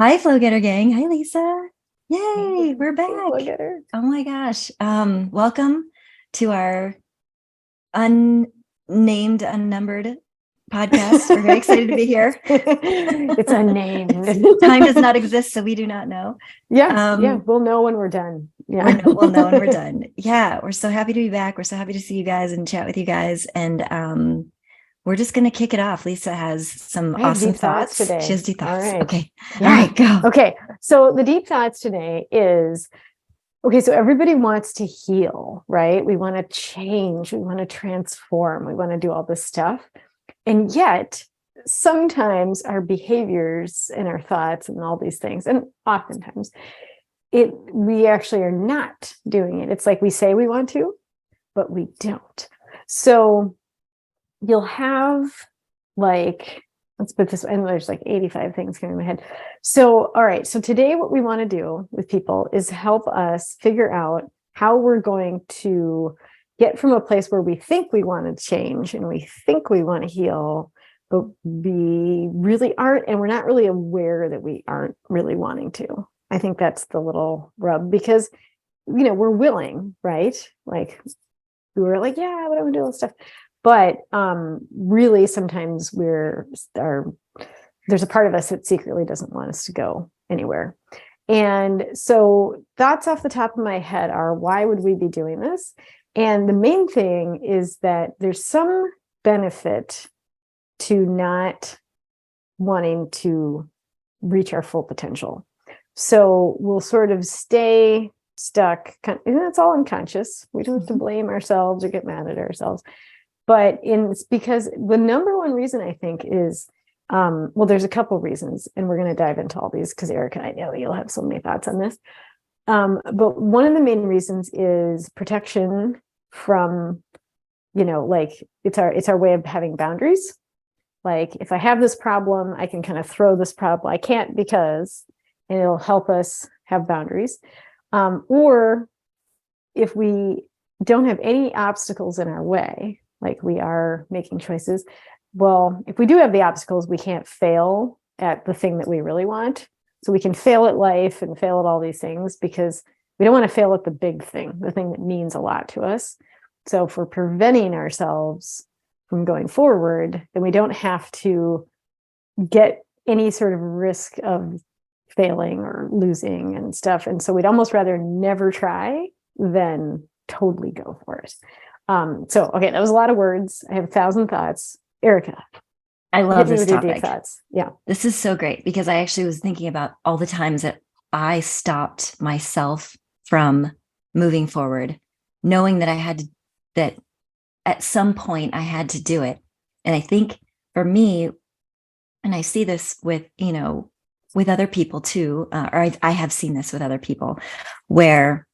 Hi, Flow Getter Gang. Hi, Lisa. Hey, Yay, we're back. look at her. Oh my gosh. Welcome to our unnamed, unnumbered podcast. We're very excited to be here. It's unnamed. Time does not exist, so we do not know. Yeah, Um, we'll know when we're done. we're Yeah. no, we'll know when we're done. Yeah, we're so happy to be back. We're so happy to see you guys and chat with you guys. And we're just gonna kick it off. Lisa has some I have awesome deep thoughts thoughts. She today. has deep All thoughts. right. Okay. All Yeah. right, go. Okay. So the deep thoughts today is okay. So everybody wants to heal, right? We want to change. We want to transform. We want to do all this stuff. And yet, sometimes our behaviors and our thoughts and all these things, and oftentimes, we actually are not doing it. It's like we say we want to, but we don't. So you'll have like, let's put this, and there's like 85 things coming in my head. So, all right. So today, what we want to do with people is help us figure out how we're going to get from a place where we think we want to change and we think we want to heal, but we really aren't, and we're not really aware that we aren't really wanting to. I think that's the little rub, because we're willing, right? Like we were like, yeah, I want to do all this stuff. But really sometimes there's a part of us that secretly doesn't want us to go anywhere. And so thoughts off the top of my head are, why would we be doing this? And the main thing is that there's some benefit to not wanting to reach our full potential. So we'll sort of stay stuck, and it's all unconscious. We don't have to blame ourselves or get mad at ourselves. But it's because the number one reason, I think, is, well, there's a couple reasons, and we're going to dive into all these because Erica, I know you'll have so many thoughts on this. But one of the main reasons is protection from, like it's our way of having boundaries. Like if I have this problem, I can kind of throw this problem. I can't because, and it'll help us have boundaries. Or if we don't have any obstacles in our way, like we are making choices, well, if we do have the obstacles, we can't fail at the thing that we really want. So we can fail at life and fail at all these things because we don't want to fail at the big thing, the thing that means a lot to us. So if we're preventing ourselves from going forward, then we don't have to get any sort of risk of failing or losing and stuff. And so we'd almost rather never try than totally go for it. So, okay, that was a lot of words. I have 1,000 thoughts. Erica, I hit love me this with your deep topic. thoughts. Yeah. This is so great because I actually was thinking about all the times that I stopped myself from moving forward, knowing that that at some point I had to do it. And I think for me, and I see this with other people too, or I have seen this with other people, where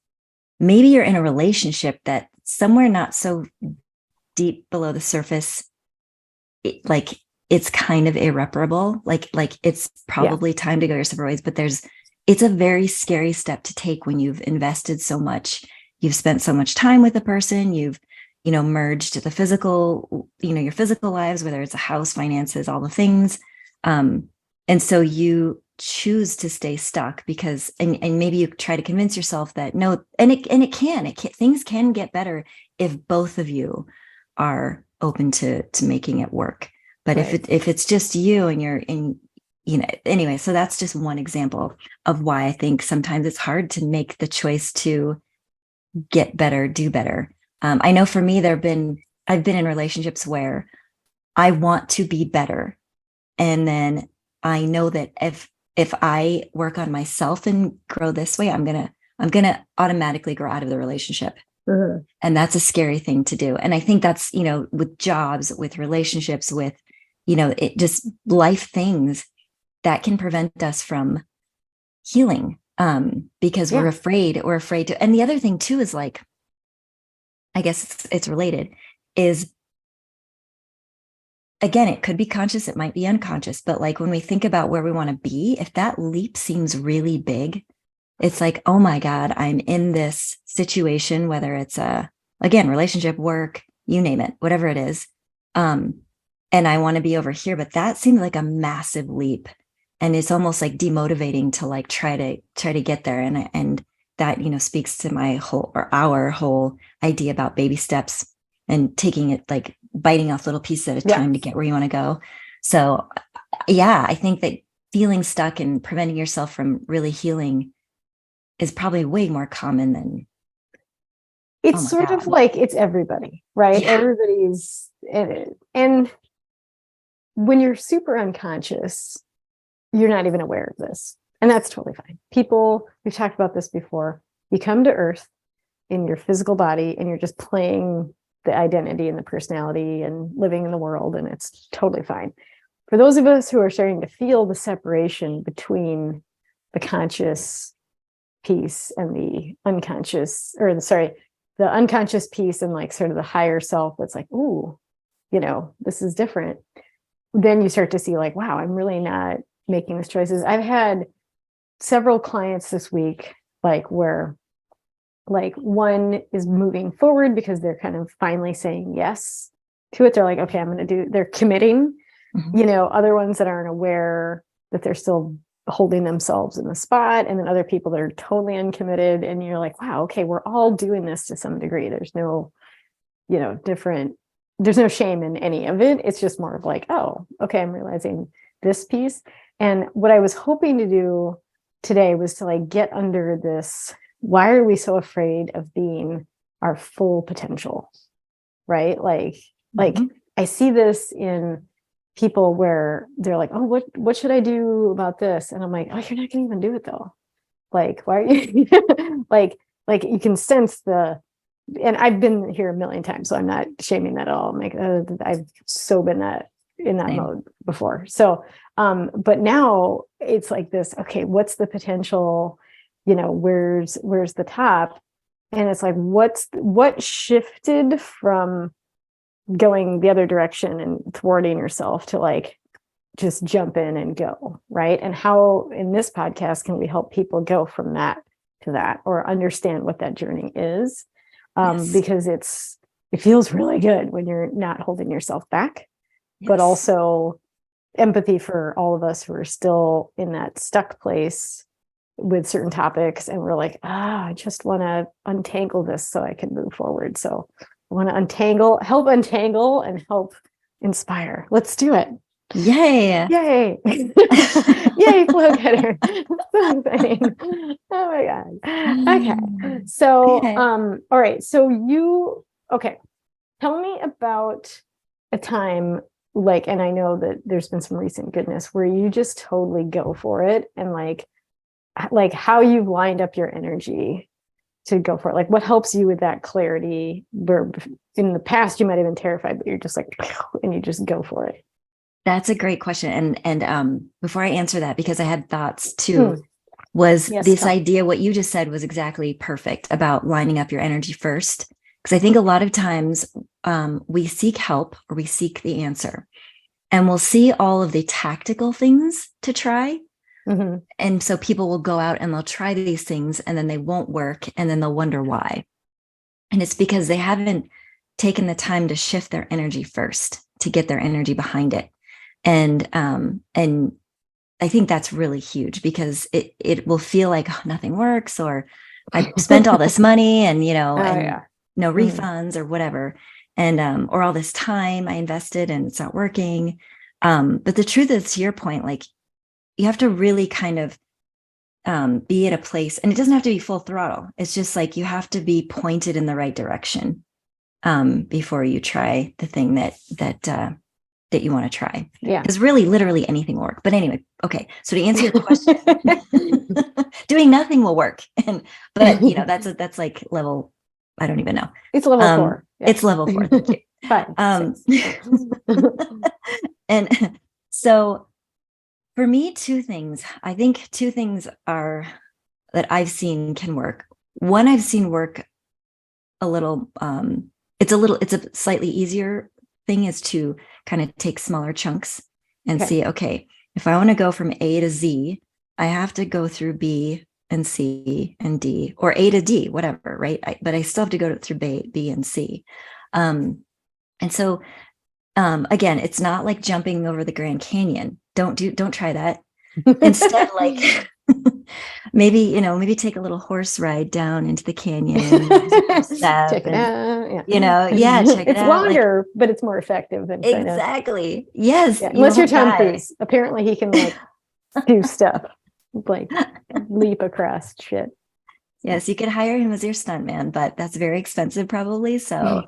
maybe you're in a relationship that somewhere not so deep below the surface, like it's kind of irreparable. Like it's probably time to go your separate ways, but it's a very scary step to take when you've invested so much. You've spent so much time with a person, you've, merged the physical, your physical lives, whether it's a house, finances, all the things. And so you choose to stay stuck because, and maybe you try to convince yourself that no, and it can, things can get better if both of you are open to making it work. But Right. if it's just you and you're in, anyway, so that's just one example of why I think sometimes it's hard to make the choice to get better, do better. I know for me, I've been in relationships where I want to be better. And then I know that if I work on myself and grow this way, I'm gonna automatically grow out of the relationship. Mhm. And that's a scary thing to do. And I think that's, with jobs, with relationships, with, it just life things that can prevent us from healing. Because Yeah. we're afraid to. And the other thing too is like, I guess it's related, is again, it could be conscious, it might be unconscious, but like when we think about where we want to be, if that leap seems really big, it's like, oh my God, I'm in this situation, whether it's again, relationship, work, you name it, whatever it is. And I want to be over here, but that seemed like a massive leap. and it's almost like demotivating to like try to get there. And that, speaks to my whole, or our whole idea about baby steps and taking it, like biting off little pieces at a time to get where you want to go. So yeah, I think that feeling stuck and preventing yourself from really healing is probably way more common than it's sort of like it's everybody, right? Yeah. Everybody's in it. And when you're super unconscious, you're not even aware of this. And that's totally fine. People, we've talked about this before. You come to Earth in your physical body and you're just playing the identity and the personality and living in the world, and it's totally fine. For those of us who are starting to feel the separation between the conscious piece and the unconscious, or the unconscious piece and like sort of the higher self that's like, ooh, this is different. Then you start to see like, wow, I'm really not making these choices. I've had several clients this week, like where like one is moving forward because they're kind of finally saying yes to it. They're like, okay, they're committing, other ones that aren't aware that they're still holding themselves in the spot. And then other people that are totally uncommitted. And you're like, wow, okay, we're all doing this to some degree. There's no, there's no shame in any of it. It's just more of like, oh, okay, I'm realizing this piece. And what I was hoping to do today was to like get under this. Why are we so afraid of being our full potential? Right? Like I see this in people where they're like, oh, what should I do about this? And I'm like, oh, you're not gonna even do it though. Like, why are you like you can sense and I've been here a million times, so I'm not shaming that at all. I'm like, I've so been in that mode before. So but now it's like this, okay, what's the potential? Where's the top? And it's like, what shifted from going the other direction and thwarting yourself to like just jump in and go, right? And how in this podcast can we help people go from that to that, or understand what that journey is? Because it feels really good when you're not holding yourself back, but also empathy for all of us who are still in that stuck place with certain topics. And we're like, I just want to untangle this so I can move forward. So I want to help untangle and help inspire. Let's do it. Yay. Yay, flow getter. So exciting. Oh my God. Okay. So, all right. So tell me about a time like, and I know that there's been some recent goodness where you just totally go for it, and like how you've lined up your energy to go for it. Like what helps you with that clarity where in the past you might have been terrified, but you're just like, and you just go for it. That's a great question. And before I answer that, because I had thoughts too, was this idea, what you just said was exactly perfect about lining up your energy first. Because I think a lot of times we seek help or we seek the answer, and we'll see all of the tactical things to try. And so people will go out and they'll try these things and then they won't work. And then they'll wonder why. And it's because they haven't taken the time to shift their energy first, to get their energy behind it. And I think that's really huge, because it will feel like nothing works, or I spent all this money and, no refunds or whatever. And, or all this time I invested and it's not working. But the truth is, to your point, like you have to really kind of be at a place, and it doesn't have to be full throttle. It's just like, you have to be pointed in the right direction before you try the thing that you want to try. Yeah. Because really, literally anything will work. But anyway, okay. So to answer your question, doing nothing will work. But that's like level, I don't even know. It's level 4. Yeah. It's level 4. Thank you. 5. And so for me, I think two things are that I've seen can work. One I've seen work a little, it's a slightly easier thing, is to kind of take smaller chunks and see, okay, if I want to go from A to Z, I have to go through B and C and D, or A to D, whatever, right? But I still have to go through B and C. And so, again, it's not like jumping over the Grand Canyon. Don't try that. Instead, like maybe, maybe take a little horse ride down into the canyon, use your first step Check it and, out. Yeah. yeah, check it It's out. Like, longer, but it's more effective than trying to. exactly. Yes. Yeah. You Unless you're won't Tom die. Cruise. Apparently he can like do stuff like leap across shit. Yes, you could hire him as your stuntman, but that's very expensive probably. So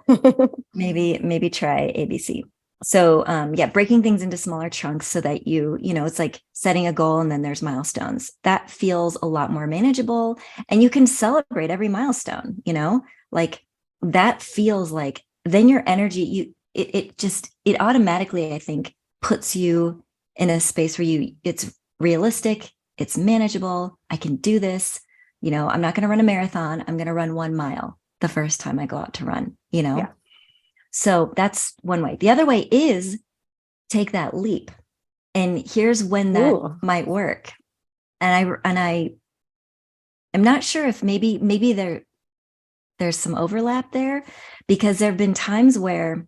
maybe try ABC. So yeah, breaking things into smaller chunks so that it's like setting a goal and then there's milestones. That feels a lot more manageable, and you can celebrate every milestone, like that feels like then your energy, it automatically, I think, puts you in a space where it's realistic, it's manageable, I can do this. I'm not going to run a marathon. I'm going to run 1 mile the first time I go out to run, Yeah. So that's one way. The other way is take that leap. And here's when that might work. And I'm not sure if maybe there's some overlap there, because there have been times where,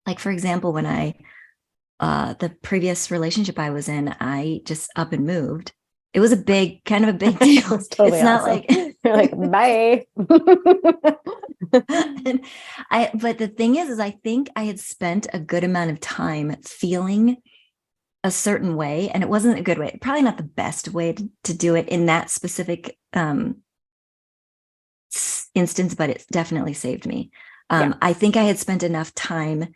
like, for example, when the previous relationship I was in, I just up and moved. It was kind of a big deal. It's totally not awesome. like you're like, bye. But the thing is I think I had spent a good amount of time feeling a certain way, and it wasn't a good way, probably not the best way to do it in that specific instance, but it definitely saved me. I think I had spent enough time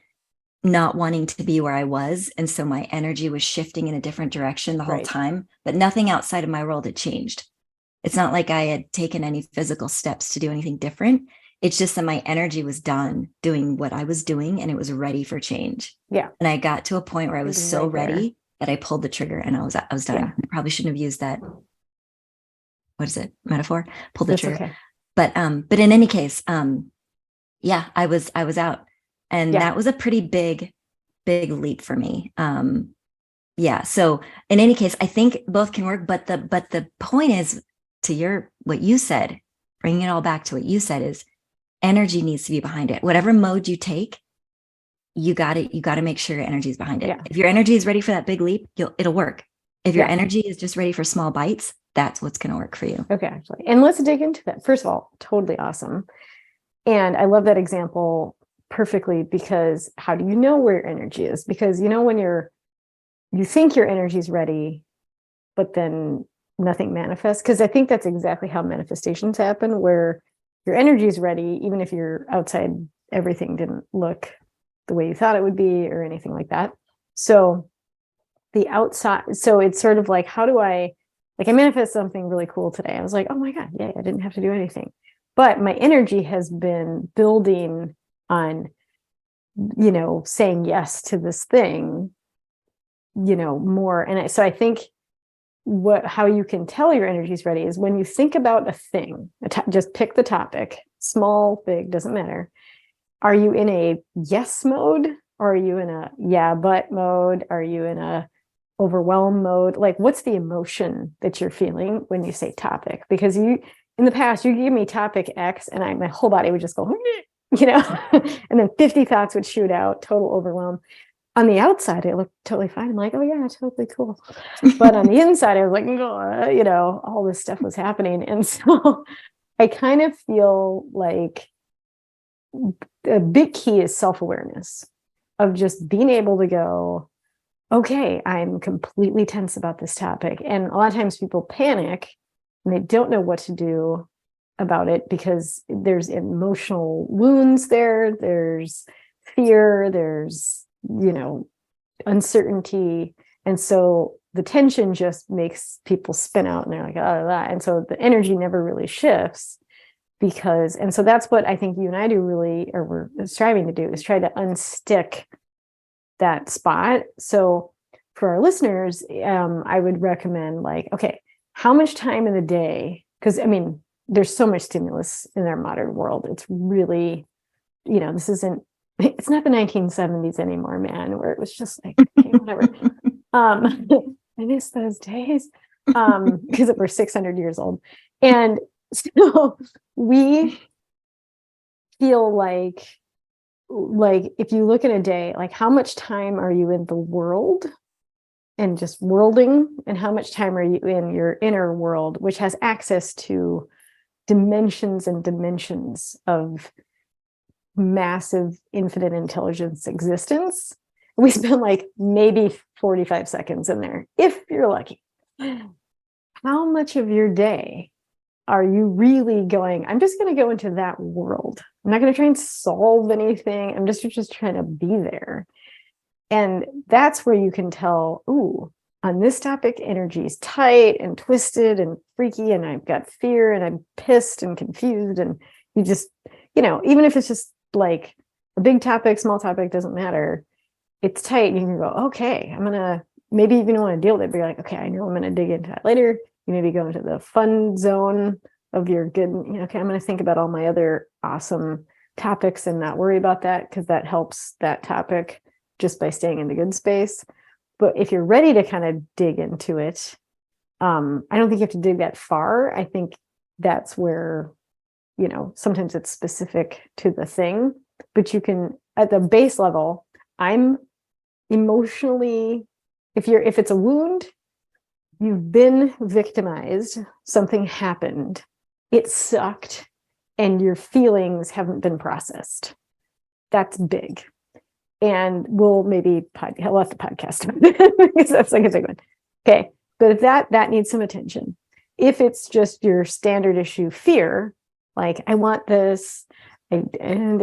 not wanting to be where I was, and so my energy was shifting in a different direction the whole time, but nothing outside of my world had changed. It's not like I had taken any physical steps to do anything different. It's just that my energy was done doing what I was doing, and it was ready for change. Yeah. And I got to a point where I was so ready that I pulled the trigger and I was done. Yeah. I probably shouldn't have used that. What is it? Metaphor? Pull the trigger. Okay. But in any case, yeah, I was out. And that was a pretty big leap for me. Yeah. So in any case, I think both can work. But the point is, to what you said, bringing it all back to what you said, is energy needs to be behind it. Whatever mode you take, you got to make sure your energy is behind it. Yeah. If your energy is ready for that big leap, it'll work. If your energy is just ready for small bites, that's what's going to work for you. Okay, actually. And let's dig into that. First of all, totally awesome. And I love that example perfectly, because how do you know where your energy is? Because when you think your energy is ready, but then nothing manifests. Because I think that's exactly how manifestations happen, where your energy is ready, even if your outside everything didn't look the way you thought it would be or anything like that. So the outside, so it's sort of like, how do I manifest something really cool today? I was like, oh my God, yeah, I didn't have to do anything. But my energy has been building on, saying yes to this thing, more. And so I think how you can tell your energy is ready is when you think about a thing, just pick the topic, small, big, doesn't matter. Are you in a yes mode? Or are you in a yeah, but mode? Are you in a overwhelm mode? Like, what's the emotion that you're feeling when you say topic? Because in the past, you give me topic X and my whole body would just go, and then 50 thoughts would shoot out, total overwhelm. On the outside, it looked totally fine. I'm like, oh yeah, totally cool. But on the inside, I was like, all this stuff was happening. And so I kind of feel like a big key is self-awareness, of just being able to go, okay, I'm completely tense about this topic. And a lot of times people panic and they don't know what to do about it, because there's emotional wounds there's fear, there's uncertainty. And so the tension just makes people spin out and they're like, oh, that. And so the energy never really shifts, and so that's what I think you and I do really, or we're striving to do, is try to unstick that spot. So for our listeners, I would recommend, like, okay, how much time in the day? Because there's so much stimulus in our modern world. It's really, it's not the 1970s anymore, man, where it was just like, okay, whatever. I miss those days, because we're 600 years old. And so we feel like if you look at a day, like, how much time are you in the world and just worlding, and how much time are you in your inner world, which has access to dimensions and dimensions of massive infinite intelligence existence. We spend like maybe 45 seconds in there, if you're lucky. How much of your day are you really going, I'm just going to go into that world. I'm not going to try and solve anything. I'm just trying to be there. And that's where you can tell, ooh, on this topic, energy is tight and twisted and freaky, and I've got fear and I'm pissed and confused. And you just, even if it's just like a big topic, small topic, doesn't matter. It's tight. And you can go, okay, I'm going to, maybe even want to deal with it, but you're like, okay, I know I'm going to dig into that later. You maybe go into the fun zone of your good, okay, I'm going to think about all my other awesome topics and not worry about that, because that helps that topic just by staying in the good space. But if you're ready to kind of dig into it, I don't think you have to dig that far. I think that's where, sometimes it's specific to the thing, but you can, at the base level, I'm emotionally, if it's a wound, you've been victimized, something happened, it sucked, and your feelings haven't been processed. That's big. And we'll maybe we'll have to podcast because that's like a big one. Okay. But if that needs some attention. If it's just your standard issue fear, like I want this, I don't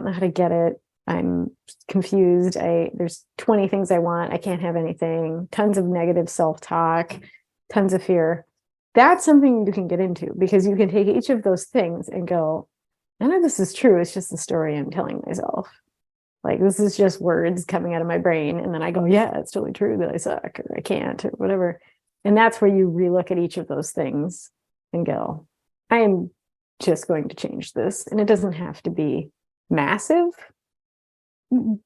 know how to get it, I'm confused, there's 20 things I want, I can't have anything, tons of negative self-talk, tons of fear. That's something you can get into, because you can take each of those things and go, none of this is true, it's just the story I'm telling myself. Like, this is just words coming out of my brain. And then I go, yeah, it's totally true that I suck or I can't or whatever. And that's where you relook at each of those things and go, I am just going to change this. And it doesn't have to be massive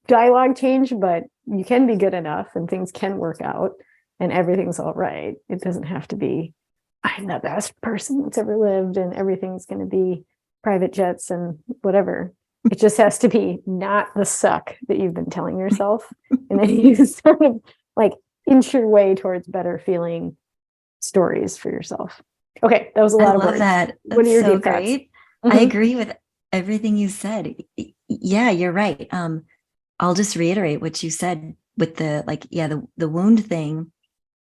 dialogue change, but you can be good enough and things can work out and everything's all right. It doesn't have to be, I'm the best person that's ever lived and everything's going to be private jets and whatever. It just has to be not the suck that you've been telling yourself. And then you sort of like inch your way towards better feeling stories for yourself. Okay, that was a lot of words. That. What are your so deep thoughts? great. I agree with everything you said. Yeah, you're right. I'll just reiterate what you said with the wound thing.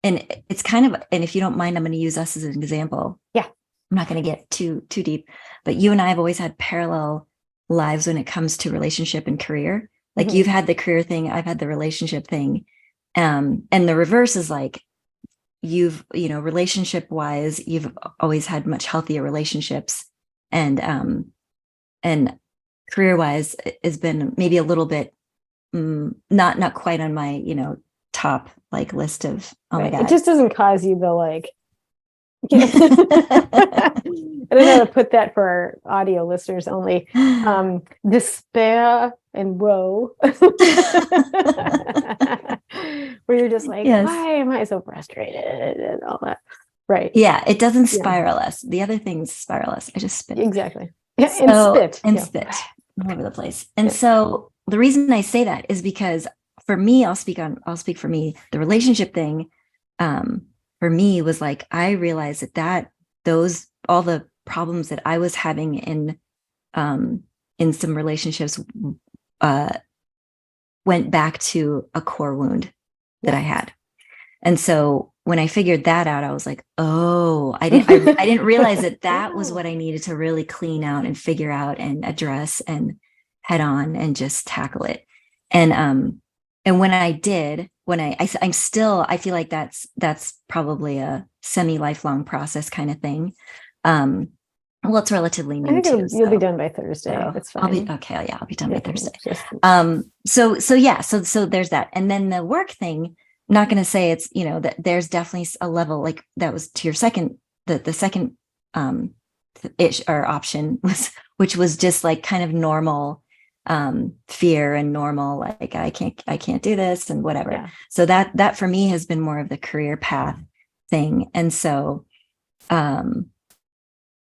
And it's kind of, and if you don't mind, I'm going to use us as an example. Yeah. I'm not going to get too deep, but you and I have always had parallel lives when it comes to relationship and career. Like you've had the career thing, I've had the relationship thing. And the reverse is like, relationship wise, you've always had much healthier relationships, and career wise has been maybe a little bit not quite on my top like list of my God. It just doesn't cause you the like I don't know how to put that for our audio listeners only. Despair and woe. Where you're just like, yes. Why am I so frustrated and all that? Right. Yeah, it doesn't spiral us. The other things spiral us. I just spit. Exactly. Yeah, and spit all over the place. And so the reason I say that is because for me, I'll speak for me, the relationship thing, for me was like, I realized that all the problems that I was having in some relationships went back to a core wound that I had. And so when I figured that out, I was like, oh, I didn't realize that was what I needed to really clean out and figure out and address and head on and just tackle it. And when I did, I'm still, I feel like that's probably a semi-lifelong process kind of thing. Well, it's relatively new. You'll be done by Thursday. So it's fine. I'll be done by Thursday. So there's that. And then the work thing, I'm not going to say it's, that there's definitely a level like that was to your second, the second ish or option which was just like kind of normal fear and normal, like I can't do this and whatever. Yeah. So that for me has been more of the career path thing. And so,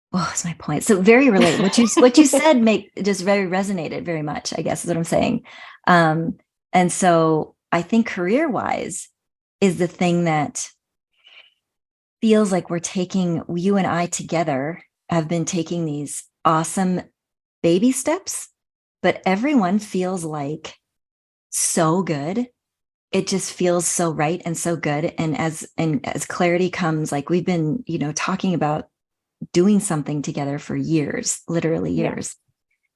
what's my point? So very related. What you said just very resonated very much, I guess is what I'm saying. And so I think career wise, is the thing that feels like we're taking, you and I together have been taking these awesome baby steps, but everyone feels like so good. It just feels so right and so good. And as clarity comes, like we've been, talking about doing something together for years, literally Yeah. years.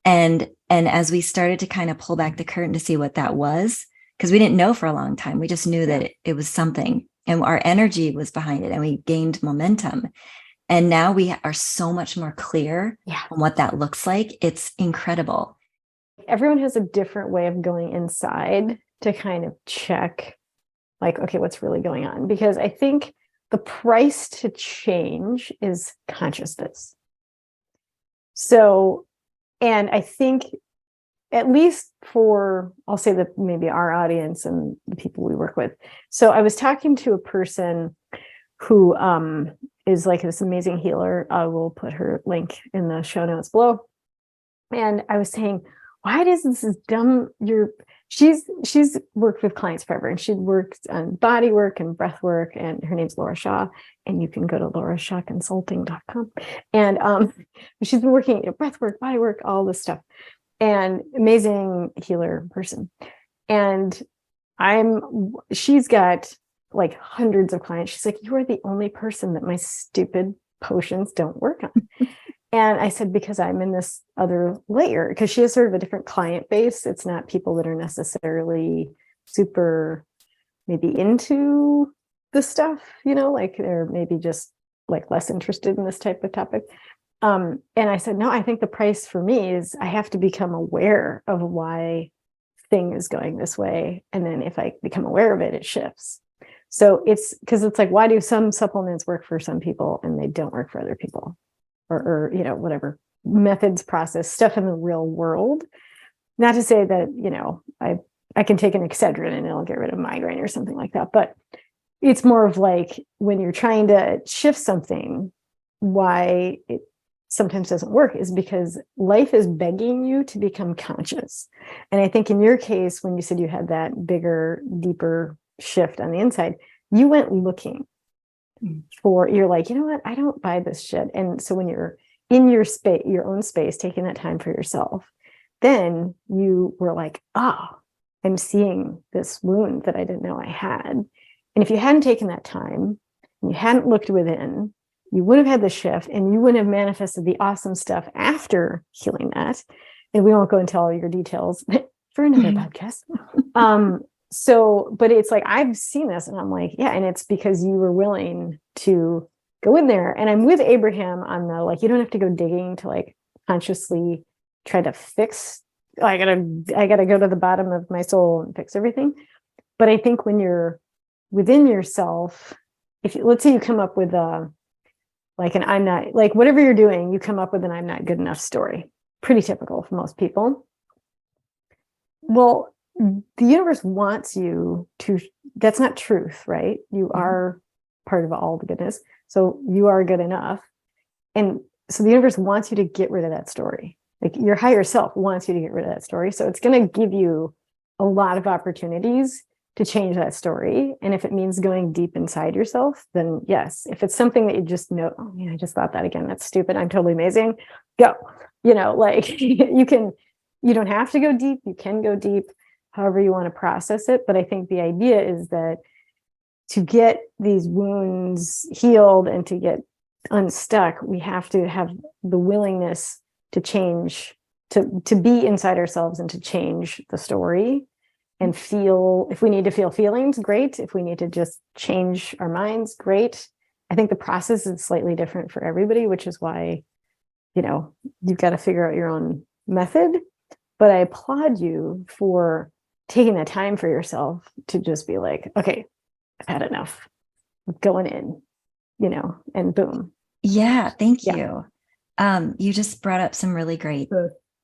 And as we started to kind of pull back the curtain to see what that was, because we didn't know for a long time, we just knew that it was something, and our energy was behind it, and we gained momentum. And now we are so much more clear on what that looks like. It's incredible. Everyone has a different way of going inside to kind of check, like, okay, what's really going on? Because I think the price to change is consciousness. So, and I think, at least for, I'll say that maybe our audience and the people we work with. So I was talking to a person who is like this amazing healer. I will put her link in the show notes below. And I was saying, why does this dumb, she's worked with clients forever, and she'd worked on body work and breath work, and her name's Laura Shaw, and you can go to laurashawconsulting.com. And she's been working breath work, body work, all this stuff, and amazing healer person. And she's got like hundreds of clients. She's like, you are the only person that my stupid potions don't work on. And I said, because I'm in this other layer, because she has sort of a different client base. It's not people that are necessarily super maybe into the stuff, like they're maybe just like less interested in this type of topic. And I said, no, I think the price for me is I have to become aware of why thing is going this way. And then if I become aware of it, it shifts. So it's because it's like, why do some supplements work for some people and they don't work for other people? Or whatever methods, process stuff in the real world. Not to say that, I can take an Excedrin and it'll get rid of migraine or something like that. But it's more of like when you're trying to shift something, why it sometimes doesn't work is because life is begging you to become conscious. And I think in your case, when you said you had that bigger, deeper shift on the inside, you went looking for, you're like, you know what, I don't buy this shit. And so when you're in your space, your own space, taking that time for yourself, then you were like, I'm seeing this wound that I didn't know I had. And if you hadn't taken that time and you hadn't looked within, you would have had the shift, and you wouldn't have manifested the awesome stuff after healing that. And we won't go into all your details for another podcast. So, but it's like, I've seen this and I'm like, yeah. And it's because you were willing to go in there. And I'm with Abraham on the, like, you don't have to go digging to like consciously try to fix, I gotta go to the bottom of my soul and fix everything. But I think when you're within yourself, let's say you come up with like an I'm not, like whatever you're doing, you come up with an I'm not good enough story. Pretty typical for most people. Well, the universe wants you to, that's not truth, right? You are part of all the goodness. So you are good enough. And so the universe wants you to get rid of that story. Like your higher self wants you to get rid of that story. So it's going to give you a lot of opportunities to change that story. And if it means going deep inside yourself, then yes. If it's something that you just know, oh yeah, I just thought that again, that's stupid, I'm totally amazing, go. Like you don't have to go deep. You can go deep however you want to process it. But I think the idea is that to get these wounds healed and to get unstuck, we have to have the willingness to change, to be inside ourselves and to change the story and feel. If we need to feel feelings, great. If we need to just change our minds, great. I think the process is slightly different for everybody, which is why, you've got to figure out your own method. But I applaud you for taking the time for yourself to just be like, okay, I've had enough. I'm going in, and boom. Yeah, thank you. You just brought up some really great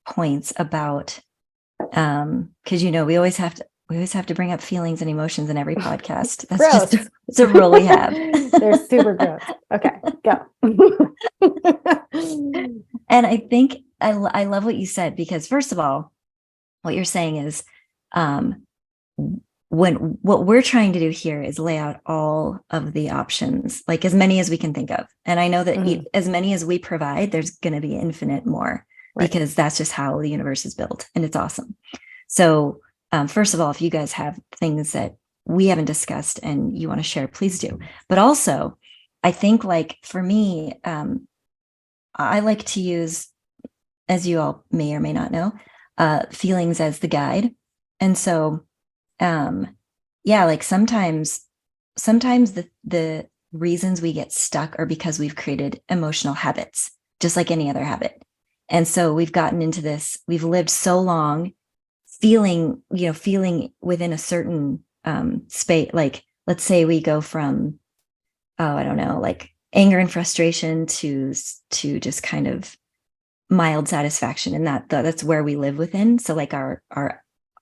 points about because we always have to bring up feelings and emotions in every podcast. That's gross. Just it's a rule we have. They're super gross. Okay, go. And I think I love what you said, because first of all, what you're saying is what we're trying to do here is lay out all of the options, like as many as we can think of. And I know that as many as we provide, there's going to be infinite more, Right. because that's just how the universe is built, and it's awesome. So first of all, if you guys have things that we haven't discussed and you want to share, please do. But also, I think, like, for me, I like to use, as you all may or may not know, feelings as the guide. And so yeah, like sometimes the reasons we get stuck are because we've created emotional habits, just like any other habit. And so we've gotten into this, we've lived so long feeling within a certain space. Like, let's say we go from, I don't know, like anger and frustration to just kind of mild satisfaction, and that's where we live within. So like our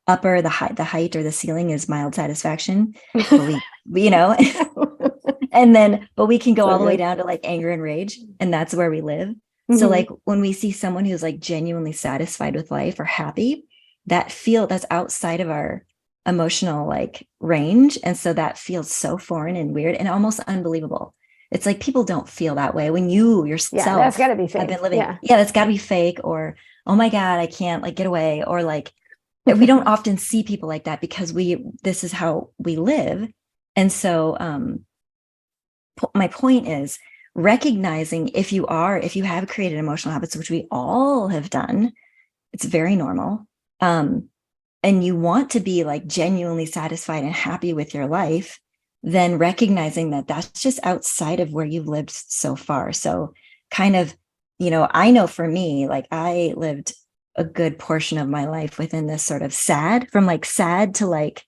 upper, the height or the ceiling is mild satisfaction, but we and then, but we can go all the way down to like anger and rage, and that's where we live. So like when we see someone who's like genuinely satisfied with life or happy, that's outside of our emotional like range. And so that feels so foreign and weird and almost unbelievable. It's like people don't feel that way when you yourself that's got to be fake. have been living. Yeah, that's got to be fake. Or, oh my God, I can't like get away. Or like, we don't often see people like that because this is how we live. And so my point is recognizing if you have created emotional habits, which we all have done, it's very normal. And you want to be like genuinely satisfied and happy with your life, then recognizing that that's just outside of where you've lived so far. So kind of, I know for me, like I lived a good portion of my life within this sort of from like sad to like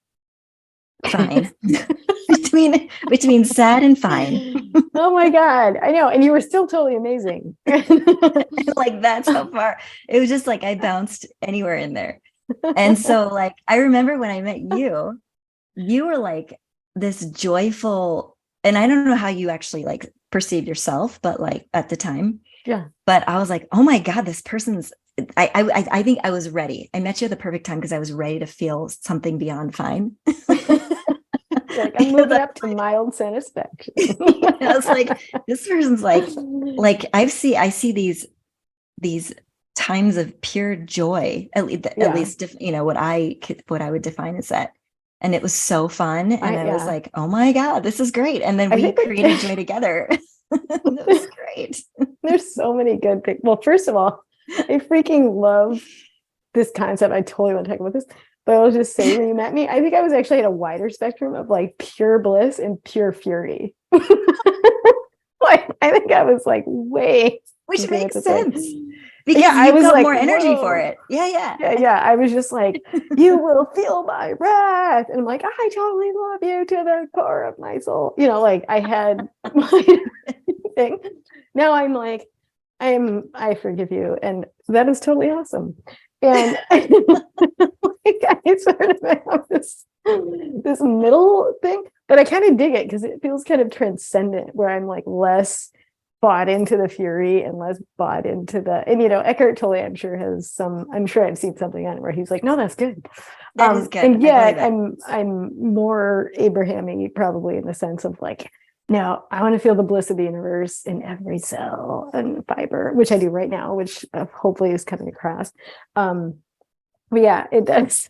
fine. between sad and fine. Oh my God, I know. And you were still totally amazing. Like that's how far. It was just like I bounced anywhere in there. And so like I remember when I met you, you were like this joyful, and I don't know how you actually like perceived yourself, but like at the time. Yeah. But I was like, oh my God, this person's I think I was ready. I met you at the perfect time because I was ready to feel something beyond fine. Like, I'm moving up to mild satisfaction. I was like, this person's like I see these times of pure joy, at least what I would define as that. And it was so fun. And I was like, oh my God, this is great. And then we created joy together. It was great. There's so many good things. Well, first of all, I freaking love this concept. I totally want to talk about this, but I'll just say, when you met me, I think I was actually at a wider spectrum of like pure bliss and pure fury. Like, I think I was like way, which makes sense. Because I was got like, more energy for it. Yeah. I was just like, you will feel my wrath. And I'm like, I totally love you to the core of my soul. Like I had my thing. Now I'm like, I forgive you. And that is totally awesome. And like, I sort of have this middle thing, but I kind of dig it because it feels kind of transcendent, where I'm like less bought into the fury and less bought into and Eckhart Tolle, I'm sure I've seen something on it where he's like, no, that's good. That is good. And yet I'm more Abraham-y probably, in the sense of like, no, I want to feel the bliss of the universe in every cell and fiber, which I do right now, which hopefully is coming across. But yeah, it does.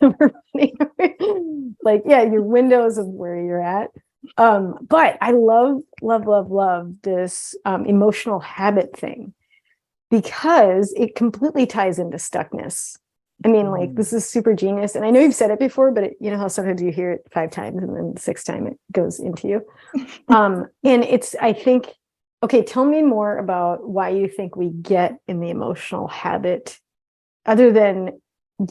Like, yeah, your windows of where you're at. But I love this emotional habit thing, because it completely ties into stuckness. I mean, like, this is super genius. And I know you've said it before, but you know how sometimes you hear it 5 times and then the 6th time it goes into you. And I think, okay, tell me more about why you think we get in the emotional habit, other than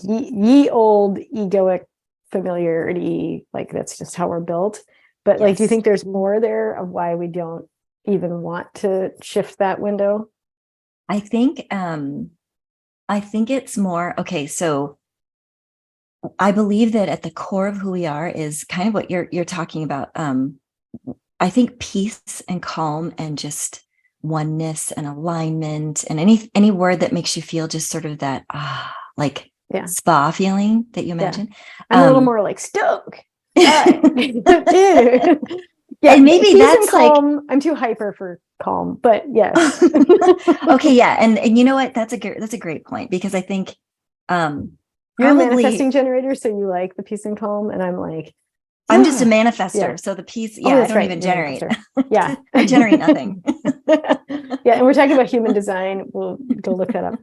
ye old egoic familiarity, like that's just how we're built. But like, do you think there's more there of why we don't even want to shift that window? I think it's more, okay, so I believe that at the core of who we are is kind of what you're talking about. I think peace and calm and just oneness and alignment, and any word that makes you feel just sort of that spa feeling that you mentioned. I'm a little more like stoke. All right. Yeah, And maybe peace that's and calm. I'm too hyper for calm, but yes. okay, yeah. And you know what? That's a great point, because I think You're a probably manifesting generator, so you like the peace and calm, and I'm like, I'm just a manifester. yeah. So the peace, Oh, yeah, I that's don't right. even You're a generate. manifester. Yeah. I generate nothing. Yeah, and we're talking about human design. We'll go look that up.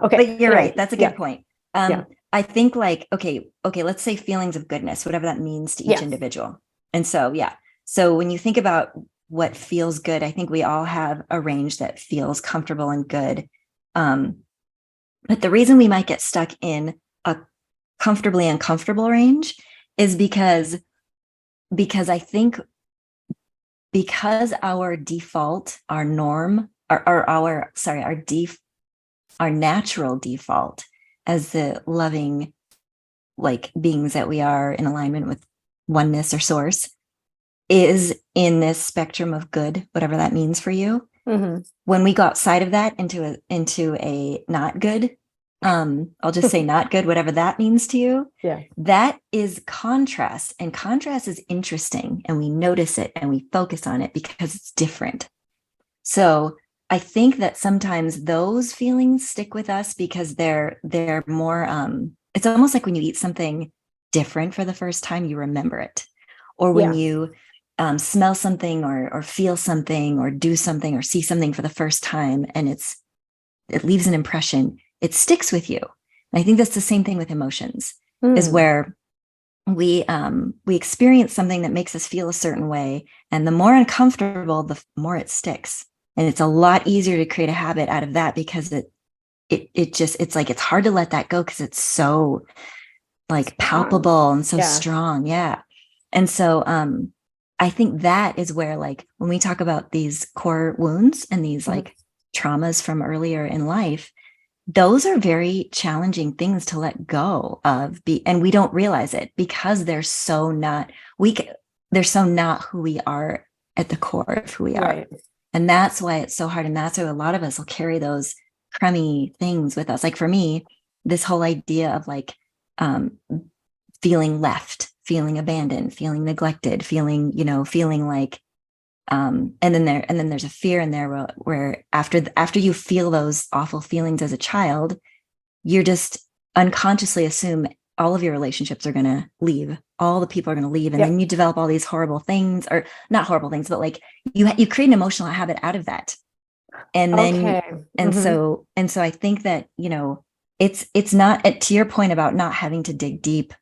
Okay. But you're Anyway, right. That's a yeah. good point. Yeah. I think like, okay, let's say feelings of goodness, whatever that means to each Yeah. individual. And so, yeah. So when you think about what feels good, I think we all have a range that feels comfortable and good. But the reason we might get stuck in a comfortably uncomfortable range is because I think because our default, our norm, or our natural default as the loving like beings that we are in alignment with oneness or source is in this spectrum of good, whatever that means for you. Mm-hmm. When we go outside of that into a not good, I'll just say not good, whatever that means to you. Yeah. That is contrast, and contrast is interesting, and we notice it and we focus on it because it's different. So I think that sometimes those feelings stick with us because they're more it's almost like when you eat something different for the first time, you remember it. Or when you smell something or feel something or do something or see something for the first time, and it leaves an impression, it sticks with you. And I think that's the same thing with emotions, is where we experience something that makes us feel a certain way, and the more uncomfortable, the more it sticks. And it's a lot easier to create a habit out of that, because it's like it's hard to let that go because it's so like palpable and so strong. Yeah. And so I think that is where, like, when we talk about these core wounds and these like traumas from earlier in life, those are very challenging things to let go of, and we don't realize it because they're so not who we are at the core of who we are. Right. And that's why it's so hard. And that's why a lot of us will carry those crummy things with us. Like for me, this whole idea of like feeling left, feeling abandoned, feeling neglected, feeling like and then there's a fear in there where after you feel those awful feelings as a child, you're just unconsciously assume all of your relationships are going to leave, all the people are going to leave, and then you develop all these horrible things, or not horrible things, but like you create an emotional habit out of that. And then so I think that it's not, to your point about not having to dig deep.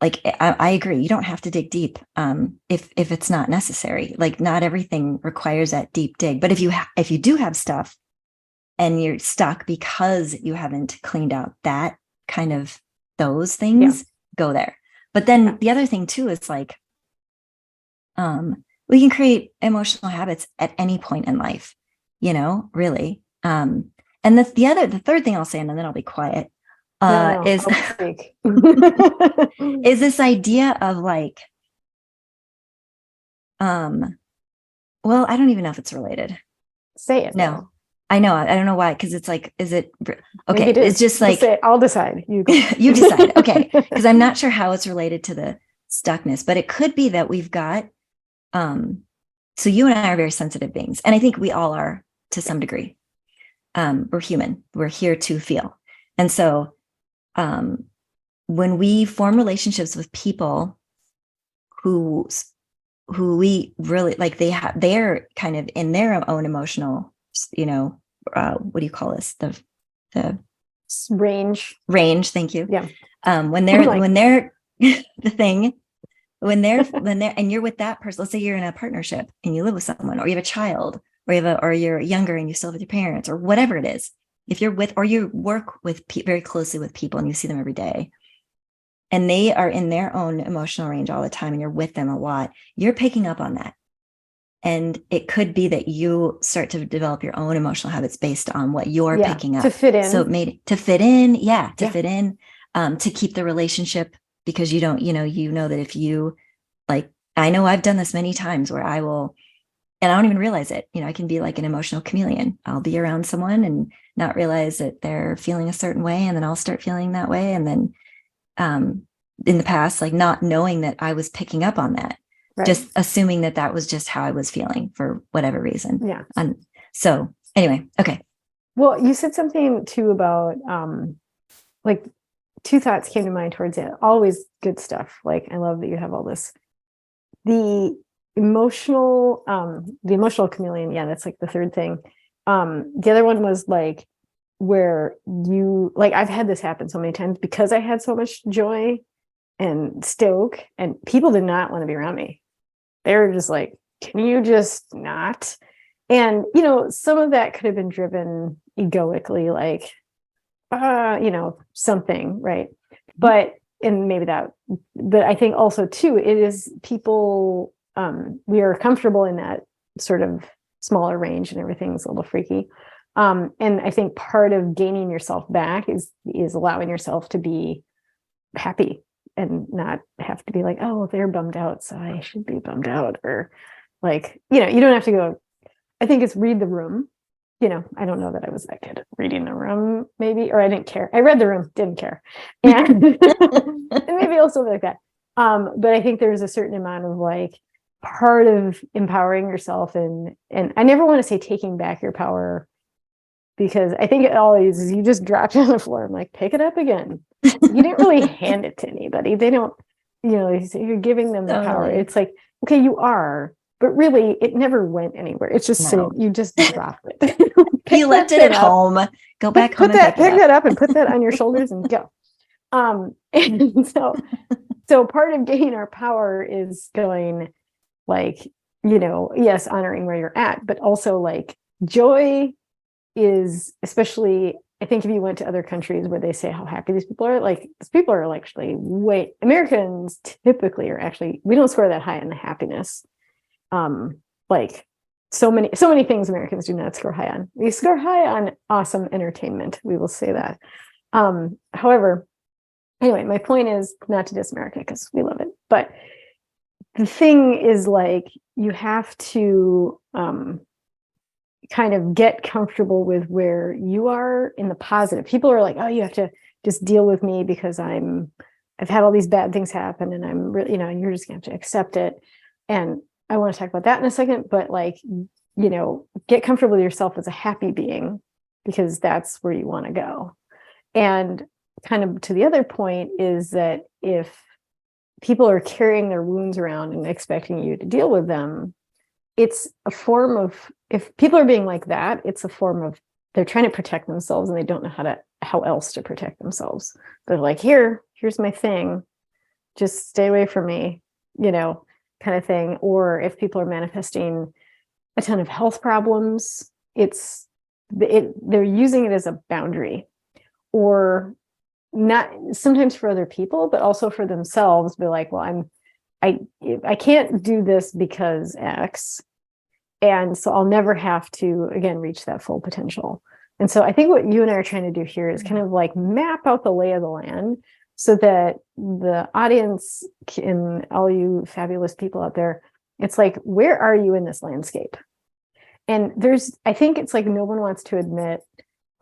Like I agree, you don't have to dig deep if it's not necessary. Like not everything requires that deep dig. But if you do have stuff and you're stuck because you haven't cleaned out that kind of those things, go there. But then the other thing too is like we can create emotional habits at any point in life, really. And the third thing I'll say, and then I'll be quiet. Is is this idea of like well, I don't even know if it's related. Say it. No, though. I know. I don't know why, because it's like, is it okay? It's just like, say it. I'll decide. You go. You decide. Okay, because I'm not sure how it's related to the stuckness, but it could be that we've got so you and I are very sensitive beings, and I think we all are to some degree. We're human. We're here to feel. And so when we form relationships with people who we really like, they're kind of in their own emotional, what do you call this? The range. Thank you. Yeah. When they're the thing, when they're and you're with that person, let's say you're in a partnership and you live with someone, or you have a child, or you're younger and you still live with your parents, or whatever it is. If you're with, or you work with very closely with people and you see them every day, and they are in their own emotional range all the time, and you're with them a lot, you're picking up on that. And it could be that you start to develop your own emotional habits based on what you're picking up to fit in. So to fit in, fit in, to keep the relationship, because you know that if you, like, I know I've done this many times where I will, and I don't even realize it. I can be like an emotional chameleon. I'll be around someone and not realize that they're feeling a certain way, and then I'll start feeling that way, and then in the past, like not knowing that I was picking up on that, Right. just assuming that that was just how I was feeling for whatever reason. Yeah. And so anyway, okay. Well, you said something too about like two thoughts came to mind towards it. Always good stuff. Like I love that you have all this. The emotional chameleon. Yeah, that's like the third thing. The other one was like where you like I've had this happen so many times because I had so much joy and stoke, and people did not want to be around me. They were just like, can you just not? And some of that could have been driven egoically, like something, right? But and maybe that, but I think also too, it is people, we are comfortable in that sort of smaller range and everything's a little freaky. And I think part of gaining yourself back is allowing yourself to be happy and not have to be like, oh, they're bummed out, so I should be bummed out. Or like, you don't have to go, I think it's read the room. I don't know that I was that good at reading the room, maybe, or I didn't care. I read the room, didn't care. And, and maybe also like that. But I think there's a certain amount of like part of empowering yourself and I never want to say taking back your power, because I think it always is you just drop it on the floor. I'm like, pick it up again. You didn't really hand it to anybody. They don't, you're giving them the power. Totally. It's like, okay, you are. But really, it never went anywhere. It's just No. you just dropped it. You left it at home. Go back home and pick that up and put that on your shoulders and go. And so part of gaining our power is going like, yes, honoring where you're at, but also like joy is, especially, I think if you went to other countries where they say how happy these people are, like these people are actually Americans typically are actually, we don't score that high on the happiness. Like so many things Americans do not score high on. We score high on awesome entertainment. We will say that. However, anyway, my point is not to diss America because we love it. But the thing is like, you have to kind of get comfortable with where you are in the positive. People are like, oh, you have to just deal with me because I've had all these bad things happen and I'm really, and you're just gonna have to accept it. And I want to talk about that in a second, but like, get comfortable with yourself as a happy being, because that's where you want to go. And kind of to the other point is that if people are carrying their wounds around and expecting you to deal with them, it's a form of, if people are being like that, it's a form of, they're trying to protect themselves and they don't know how else to protect themselves. They're like, here's my thing, just stay away from me, kind of thing. Or if people are manifesting a ton of health problems, they're using it as a boundary, or not sometimes for other people, but also for themselves. Be like, well, I can't do this because X, and so I'll never have to again reach that full potential. And so I think what you and I are trying to do here is kind of like map out the lay of the land, so that the audience and all you fabulous people out there, it's like, where are you in this landscape? And I think it's like no one wants to admit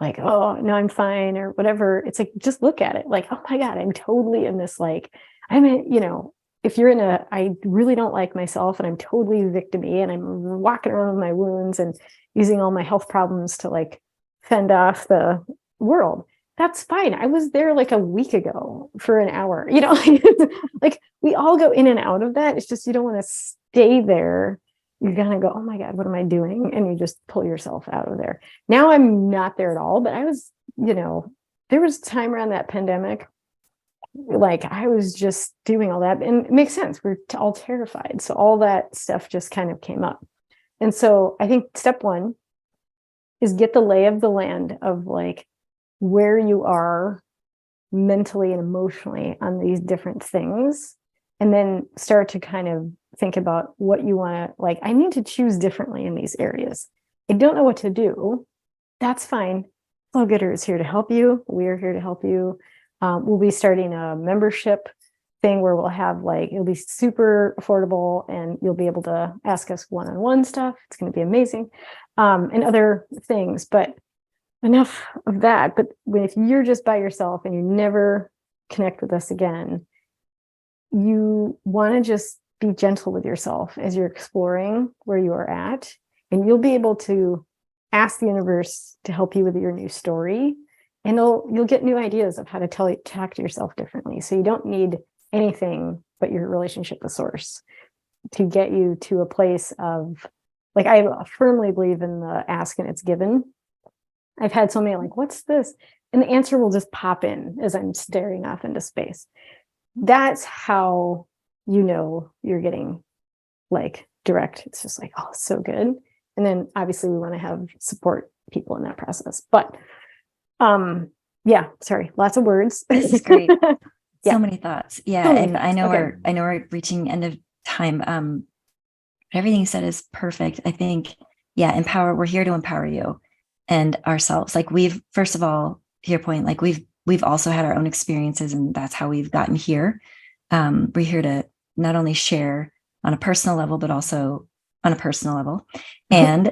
like, oh, no, I'm fine or whatever. It's like, just look at it like, oh my God, I'm totally in this, like, if you're I really don't like myself and I'm totally victim-y and I'm walking around with my wounds and using all my health problems to like fend off the world. That's fine. I was there like a week ago for an hour, like we all go in and out of that. It's just, you don't want to stay there. You're going to go, oh my God, what am I doing? And you just pull yourself out of there. Now I'm not there at all, but I was, there was time around that pandemic, like I was just doing all that, and it makes sense. We're all terrified. So all that stuff just kind of came up. And so I think step one is get the lay of the land of like, where you are mentally and emotionally on these different things, and then start to kind of think about what you want to, like, I need to choose differently in these areas. I don't know what to do. That's fine. Flow Getter is here to help you. We're here to help you. We'll be starting a membership thing where we'll have like, it'll be super affordable and you'll be able to ask us one-on-one stuff. It's going to be amazing. And other things, but enough of that. But if you're just by yourself and you never connect with us again, you want to just be gentle with yourself as you're exploring where you are at, and you'll be able to ask the universe to help you with your new story, and you'll get new ideas of how to talk to yourself differently. So you don't need anything but your relationship with source to get you to a place of, like, I firmly believe in the ask and it's given. I've had so many like, what's this? And the answer will just pop in as I'm staring off into space. That's how you know you're getting like direct. It's just like, oh, so good. And then obviously we want to have support people in that process. But yeah, sorry, lots of words. This is great. Yeah. So many thoughts. Yeah. So many And thoughts. I know Okay. we're reaching end of time. Everything you said is perfect. I think, yeah, we're here to empower you and ourselves. Like first of all, to your point, like we've also had our own experiences, and that's how we've gotten here. We're here to not only share on a personal level, but also on a personal level. And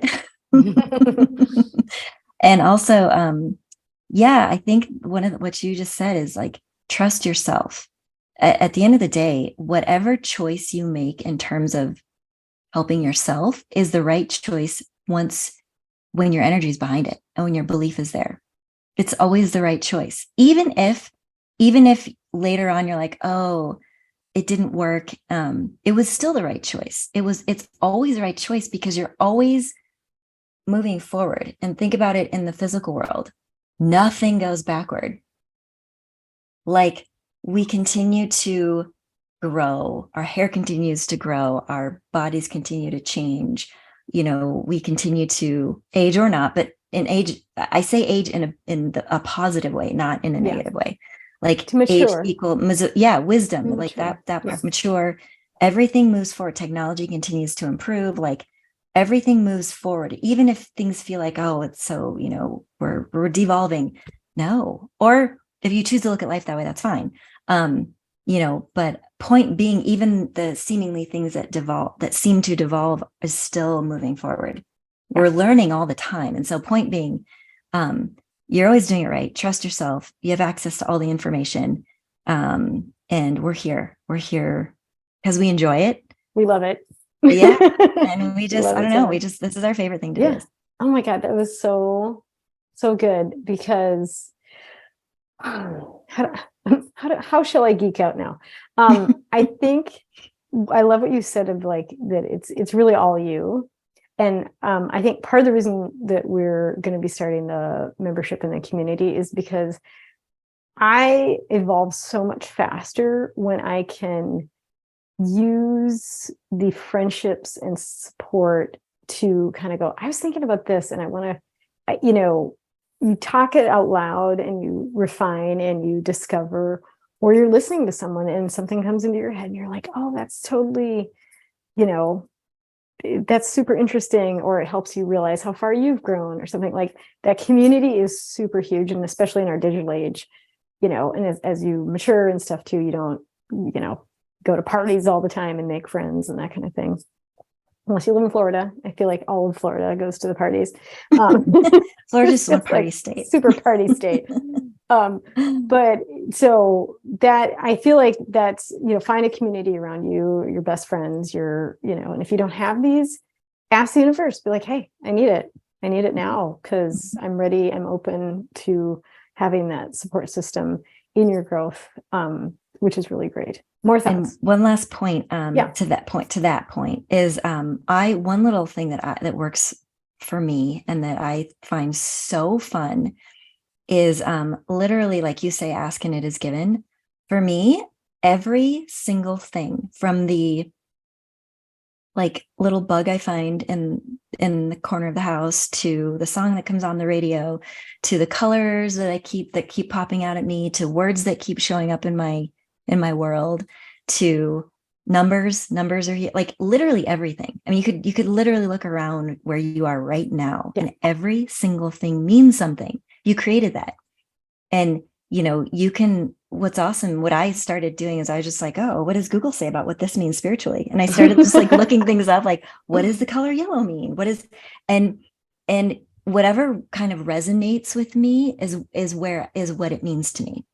and also, yeah, I think what you just said is like, trust yourself. At the end of the day, whatever choice you make in terms of helping yourself is the right choice when your energy is behind it and when your belief is there. It's always the right choice. Even if later on you're like, oh, it didn't work. It was still the right choice. It's always the right choice because you're always moving forward. And think about it in the physical world. Nothing goes backward. Like, we continue to grow, our hair continues to grow, our bodies continue to change, we continue to age or not, but in age, I say age in a positive way, not in a negative way. Like, to mature. age equal wisdom, like that Yeah. mature. Everything moves forward. Technology continues to improve. Like, everything moves forward, even if things feel like, oh, it's so, we're devolving. No. Or if you choose to look at life that way, that's fine. But point being, even the seemingly things that seem to devolve is still moving forward. Yeah. We're learning all the time. And so point being, you're always doing it right. Trust yourself. You have access to all the information. And we're here because we enjoy it. We love it. Yeah. And we just, I don't know. This is our favorite thing to do. Oh my God. That was so good, because how shall I geek out now? I think I love what you said of like that it's really all you. And I think part of the reason that we're going to be starting the membership in the community is because I evolve so much faster when I can use the friendships and support to kind of go, I was thinking about this and I want to, you talk it out loud and you refine and you discover, or you're listening to someone and something comes into your head and you're like, oh, that's totally, that's super interesting, or it helps you realize how far you've grown or something. Like, that community is super huge, and especially in our digital age, and as you mature and stuff too, you don't, go to parties all the time and make friends and that kind of thing. Unless you live in Florida. I feel like all of Florida goes to the parties. Florida's a party state. Super party state. But so that, I feel like that's, find a community around you, your best friends, and if you don't have these, ask the universe, be like, hey, I need it now, because I'm ready. I'm open to having that support system in your growth, which is really great. More thoughts. And one last point, to that point is, one little thing that works for me and that I find so fun is, literally, like you say, ask and it is given. For me, every single thing, from the like little bug I find in the corner of the house, to the song that comes on the radio, to the colors that keep popping out at me, to words that keep showing up in my world, to numbers are like literally everything. I mean, you could literally look around where you are right now, and every single thing means something. You created that. And you can, what's awesome, what I started doing is I was just like, oh, what does Google say about what this means spiritually? And I started just like looking things up, like, what does the color yellow mean? And whatever kind of resonates with me is what it means to me.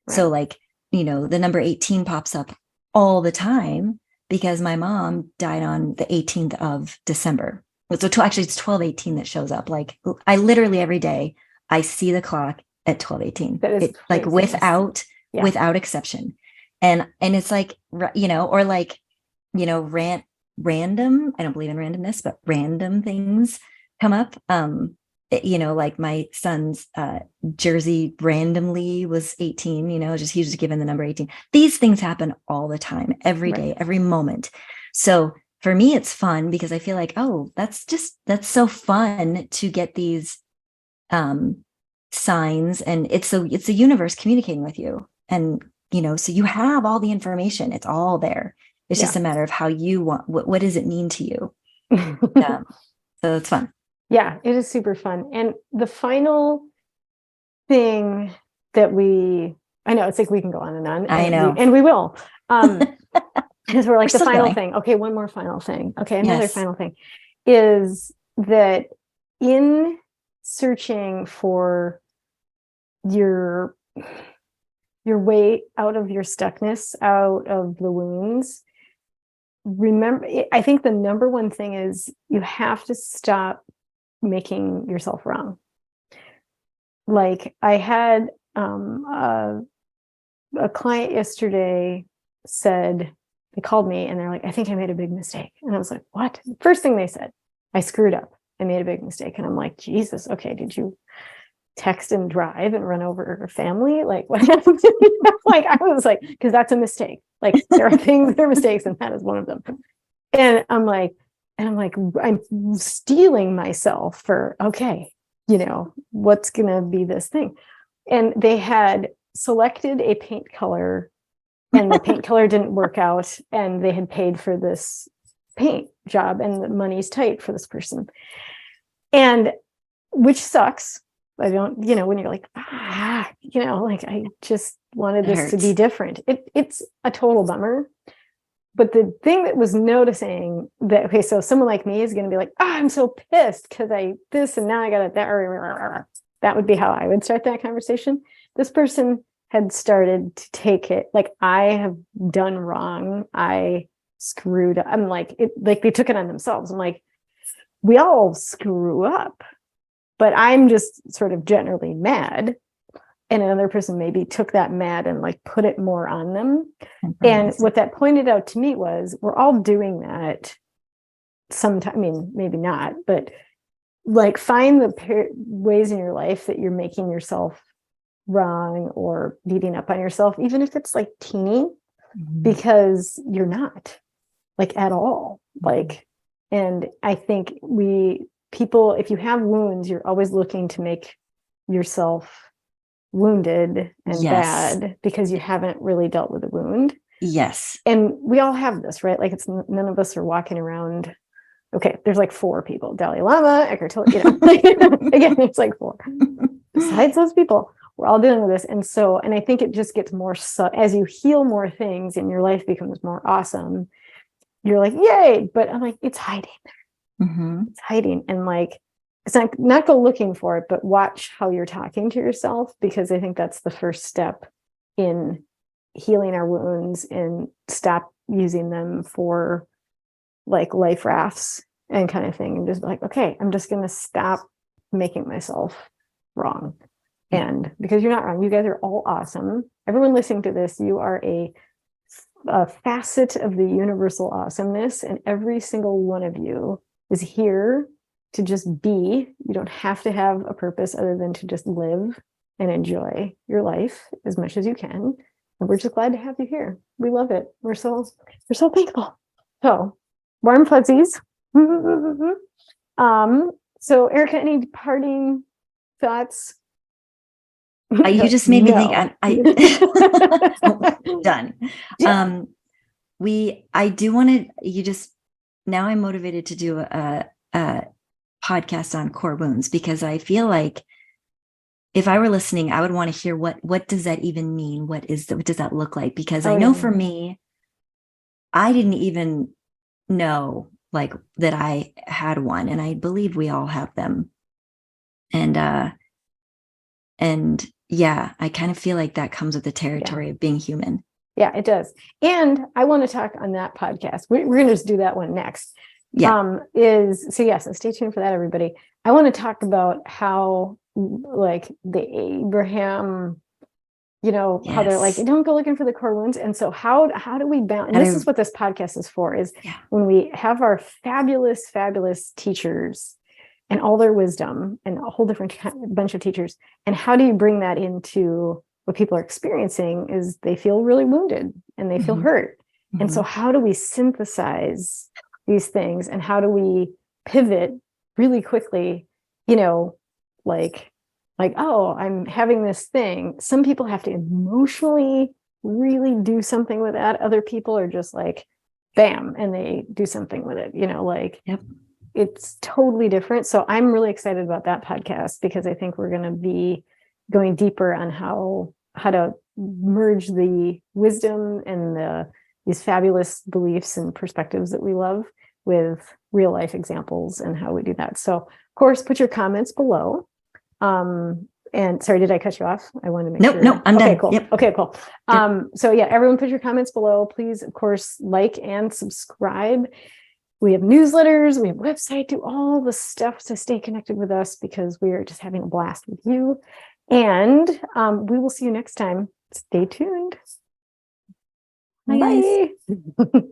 Right. So like, the number 18 pops up all the time because my mom died on the 18th of December. So actually it's 12:18 that shows up. Like I literally every day I see the clock at 12:18. That is Like without exception. And it's like, or like, random, I don't believe in randomness, but random things come up. Like my son's jersey randomly was 18, just he was just given the number 18. These things happen all the time, every day, every moment. So for me, it's fun because I feel like, oh, that's so fun to get these signs, and it's the universe communicating with you. And, so you have all the information, it's all there. It's just a matter of how you want, what does it mean to you? So it's fun. Yeah, it is super fun. And the final thing that I know it's like we can go on and on. I know. And we will. Because we're like the final going. thing. Okay, one more final thing. Okay, another final thing is that in searching for your way out of your stuckness, out of the wounds, remember, I think the number one thing is you have to stop making yourself wrong. Like I had a client yesterday said, they called me and they're like, I think I made a big mistake. And I was like, what? First thing they said, I screwed up. I made a big mistake. And I'm like, Jesus, okay, did you text and drive and run over her family? Like what happened? Like I was like, because that's a mistake. Like there are things that are mistakes, and that is one of them. And I'm like, I'm stealing myself for, okay, what's gonna be this thing? And they had selected a paint color and the paint color didn't work out, and they had paid for this paint job and the money's tight for this person. And which sucks. I don't, when you're like, like I just wanted this to be different. It's a total bummer. But the thing that was noticing that, okay, so someone like me is going to be like, I'm so pissed because this and now I got it. That would be how I would start that conversation. This person had started to take it like I have done wrong. I screwed up. I'm like, like they took it on themselves. I'm like, we all screw up, but I'm just sort of generally mad. And another person maybe took that mad and like put it more on them. And what that pointed out to me was we're all doing that sometimes. I mean, maybe not, but like find the ways in your life that you're making yourself wrong or beating up on yourself, even if it's like teeny, because you're not like at all. Like, and I think people, if you have wounds, you're always looking to make yourself wounded and bad because you haven't really dealt with the wound. Yes. And we all have this, right? Like it's none of us are walking around. Okay, there's like 4 people: Dalai Lama, Eckhart Tolle, again, there's like 4. Besides those people, we're all dealing with this. And I think it just gets more, so as you heal more things and your life becomes more awesome, you're like, yay. But I'm like, it's hiding. It's hiding. And like, it's not go looking for it, but watch how you're talking to yourself, because I think that's the first step in healing our wounds, and stop using them for like life rafts and kind of thing, and just like, okay, I'm just going to stop making myself wrong. And because you're not wrong, you guys are all awesome. Everyone listening to this, you are a facet of the universal awesomeness, and every single one of you is here to just be. You don't have to have a purpose other than to just live and enjoy your life as much as you can. And we're just glad to have you here. We love it. We're so thankful. So warm fuzzies. So Erica, any parting thoughts? You just made me think. Done. Yeah. I do want to. Now I'm motivated to do a podcast on core wounds, because I feel like if I were listening, I would want to hear what does that even mean? What does that look like? Because I know for me, I didn't even know like that I had one, and I believe we all have them. And yeah, I kind of feel like that comes with the territory of being human. Yeah, it does. And I want to talk on that podcast. We're going to just do that one next. Yeah. So stay tuned for that, everybody. I want to talk about how, like, the Abraham, how they're like, Yes. don't go looking for the core wounds. And so how do we balance? And this is what this podcast is for, is when we have our fabulous, fabulous teachers and all their wisdom and a whole different bunch of teachers. And how do you bring that into what people are experiencing? Is they feel really wounded and they feel hurt. And so how do we synthesize these things, and how do we pivot really quickly, like, oh, I'm having this thing. Some people have to emotionally really do something with that. Other people are just like, bam, and they do something with it, it's totally different. So I'm really excited about that podcast, because I think we're going to be going deeper on how to merge the wisdom and these fabulous beliefs and perspectives that we love with real life examples and how we do that. So, of course, put your comments below. And sorry, did I cut you off? I wanted to make sure. No, I'm okay, done. Cool. Yep. Okay, cool. So yeah, everyone put your comments below. Please, of course, like and subscribe. We have newsletters, we have website, do all the stuff to stay connected with us, because we are just having a blast with you. And we will see you next time. Stay tuned. Bye, guys. Bye.